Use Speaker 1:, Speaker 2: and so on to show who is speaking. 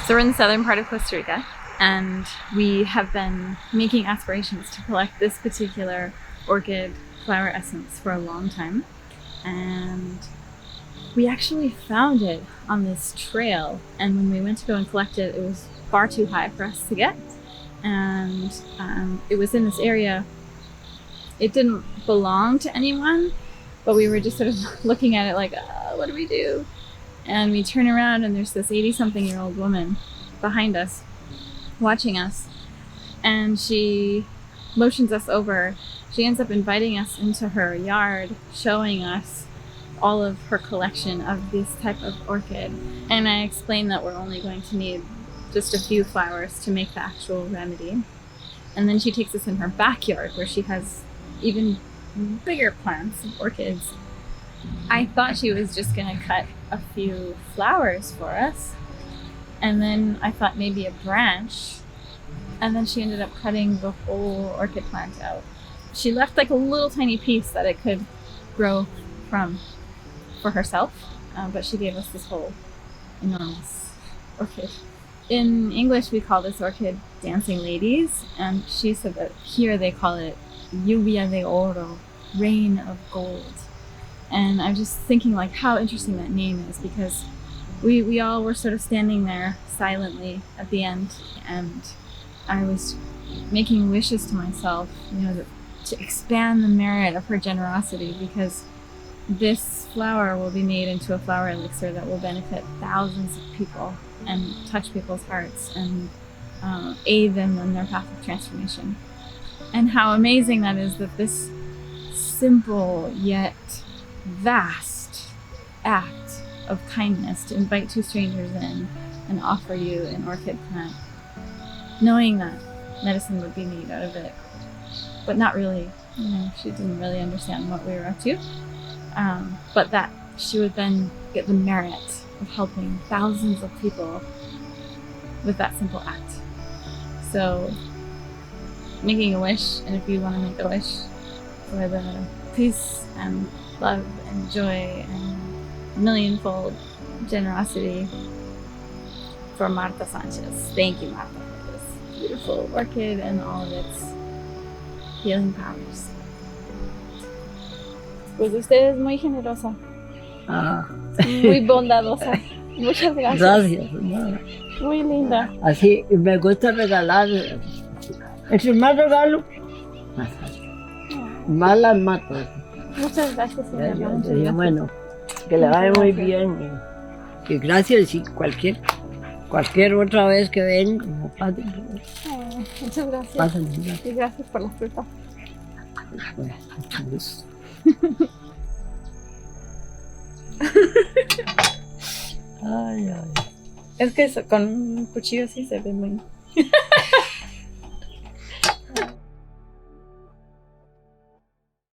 Speaker 1: So we're in the southern part of Costa Rica, and we have been making aspirations to collect this particular orchid flower essence for a long time. And we actually found it on this trail, and when we went to go and collect it, it was far too high for us to get. And it was in this area. It didn't belong to anyone, but we were just sort of looking at it like, what do we do? And we turn around and there's this 80-something-year-old woman behind us, watching us, and she motions us over. She ends up inviting us into her yard, showing us all of her collection of this type of orchid. And I explained that we're only going to need just a few flowers to make the actual remedy. And then she takes us in her backyard where she has even bigger plants of orchids. I thought she was just gonna cut a few flowers for us, and then I thought maybe a branch, and then she ended up cutting the whole orchid plant out. She left like a little tiny piece that it could grow from for herself, but she gave us this whole enormous orchid. In English we call this orchid dancing ladies, and she said that here they call it Lluvia de Oro, rain of gold. And I'm just thinking like how interesting that name is, because we all were sort of standing there silently at the end, and I was making wishes to myself, to expand the merit of her generosity, because this flower will be made into a flower elixir that will benefit thousands of people and touch people's hearts and aid them in their path of transformation. And how amazing that is, that this simple yet vast act of kindness to invite two strangers in and offer you an orchid plant, knowing that medicine would be made out of it, but not really, she didn't really understand what we were up to, but that she would then get the merit of helping thousands of people with that simple act. So making a wish, and if you want to make a wish for the peace and love and joy and millionfold generosity for Marta Sanchez. Thank you, Marta, for this beautiful orchid and all of its healing powers. Pues usted es muy generosa. Muy bondadosa. Muchas gracias.
Speaker 2: Gracias.
Speaker 1: Muy linda.
Speaker 2: Así me gusta regalar. Entre más regalo, más las mato.
Speaker 1: Muchas gracias, señora. Muchas gracias.
Speaker 2: Bueno, que le vaya muy bien. Y gracias, y cualquier otra vez que ven, como pasen.
Speaker 1: Muchas gracias.
Speaker 2: Pasen.
Speaker 1: Y gracias por la fruta.
Speaker 2: Bueno, mucho gusto. Ay.
Speaker 1: Es que con un cuchillo así se ve muy...